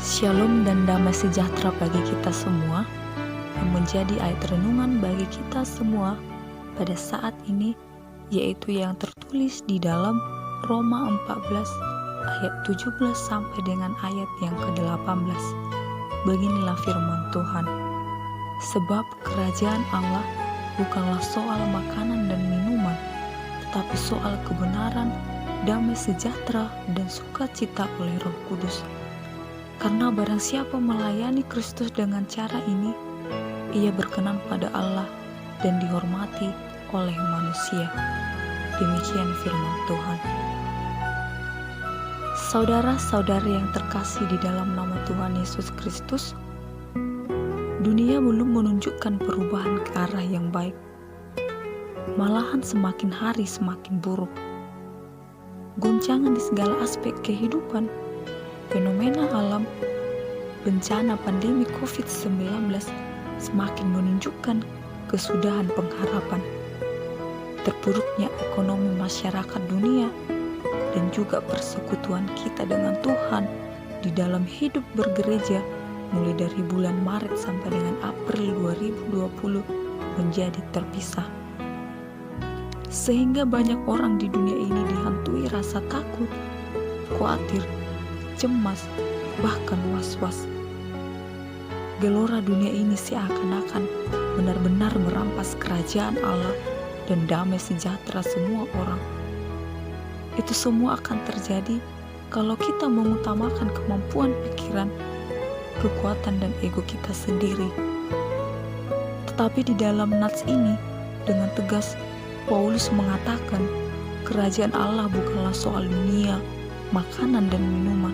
Shalom dan damai sejahtera bagi kita semua yang menjadi ayat renungan bagi kita semua pada saat ini, yaitu yang tertulis di dalam Roma 14 ayat 17 sampai dengan ayat yang ke-18. Beginilah firman Tuhan. Sebab kerajaan Allah bukanlah soal makanan dan minuman, tetapi soal kebenaran, damai sejahtera dan sukacita oleh Roh Kudus. Karena barang siapa melayani Kristus dengan cara ini, ia berkenan pada Allah dan dihormati oleh manusia. Demikian firman Tuhan. Saudara-saudari yang terkasih di dalam nama Tuhan Yesus Kristus, dunia belum menunjukkan perubahan ke arah yang baik. Malahan semakin hari semakin buruk. Goncangan di segala aspek kehidupan, fenomena alam, bencana pandemi COVID-19 semakin menunjukkan kesudahan pengharapan. Terpuruknya ekonomi masyarakat dunia dan juga persekutuan kita dengan Tuhan di dalam hidup bergereja mulai dari bulan Maret sampai dengan April 2020 menjadi terpisah. Sehingga banyak orang di dunia ini dihantui rasa takut, khawatir, cemas, bahkan was-was. Gelora dunia ini seakan-akan benar-benar merampas kerajaan Allah dan damai sejahtera semua orang. Itu semua akan terjadi kalau kita mengutamakan kemampuan pikiran, kekuatan dan ego kita sendiri. Tetapi di dalam nats ini, dengan tegas Paulus mengatakan, kerajaan Allah bukanlah soal dunia, makanan dan minuman,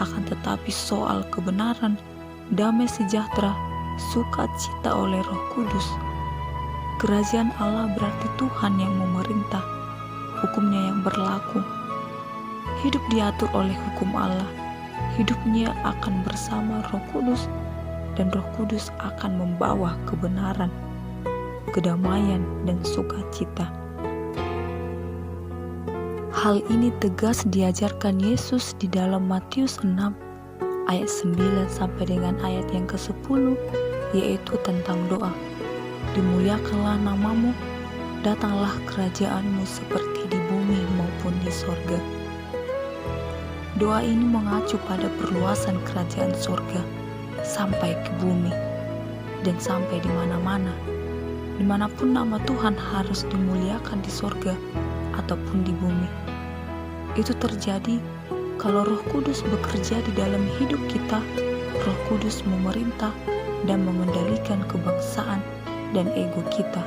akan tetapi soal kebenaran, damai sejahtera, sukacita oleh Roh Kudus. Kerajaan Allah berarti Tuhan yang memerintah, hukumnya yang berlaku. Hidup diatur oleh hukum Allah, hidupnya akan bersama Roh Kudus, dan Roh Kudus akan membawa kebenaran, kedamaian dan sukacita. Hal ini tegas diajarkan Yesus di dalam Matius 6 ayat 9 sampai dengan ayat yang ke-10, yaitu tentang doa. Dimuliakanlah namamu, datanglah kerajaanmu seperti di bumi maupun di sorga. Doa ini mengacu pada perluasan kerajaan sorga sampai ke bumi dan sampai di mana-mana. Dimanapun nama Tuhan harus dimuliakan di sorga ataupun di bumi. Itu terjadi kalau Roh Kudus bekerja di dalam hidup kita. Roh Kudus memerintah dan mengendalikan kebangsaan dan ego kita.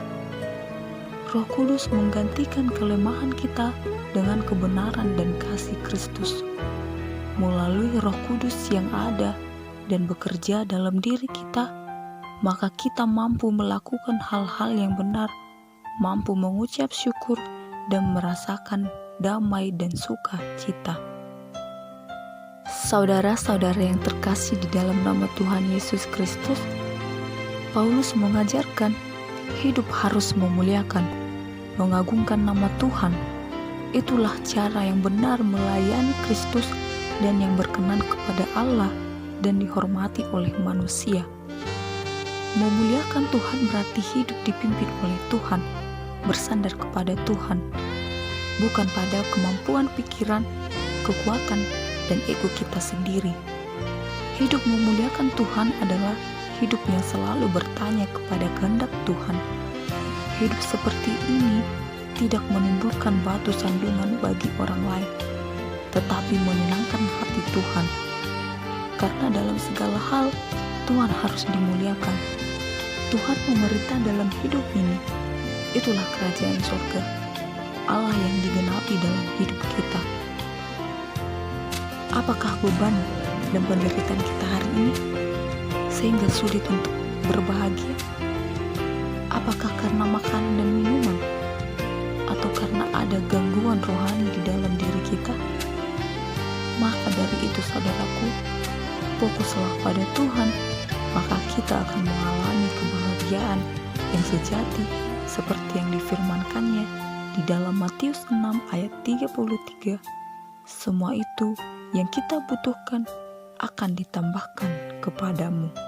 Roh Kudus menggantikan kelemahan kita dengan kebenaran dan kasih Kristus. Melalui Roh Kudus yang ada dan bekerja dalam diri kita, maka kita mampu melakukan hal-hal yang benar, mampu mengucap syukur dan merasakan damai dan sukacita. Saudara-saudara yang terkasih di dalam nama Tuhan Yesus Kristus, Paulus mengajarkan hidup harus memuliakan, mengagungkan nama Tuhan. Itulah cara yang benar melayani Kristus dan yang berkenan kepada Allah dan dihormati oleh manusia. Memuliakan Tuhan berarti hidup dipimpin oleh Tuhan, bersandar kepada Tuhan, bukan pada kemampuan pikiran, kekuatan, dan ego kita sendiri. Hidup memuliakan Tuhan adalah hidup yang selalu bertanya kepada kehendak Tuhan. Hidup seperti ini tidak menimbulkan batu sandungan bagi orang lain, tetapi menyenangkan hati Tuhan. Karena dalam segala hal, Tuhan harus dimuliakan. Tuhan memerintah dalam hidup ini. Itulah kerajaan surga, Allah yang digenapi dalam hidup kita. Apakah beban dan penderitaan kita hari ini sehingga sulit untuk berbahagia? Apakah karena makanan dan minuman? Atau karena ada gangguan rohani di dalam diri kita? Maka dari itu saudaraku, fokuslah pada Tuhan, maka kita akan mengalami kebahagiaan yang sejati seperti yang difirmankannya di dalam Matius 6 ayat 33. Semua itu yang kita butuhkan akan ditambahkan kepadamu.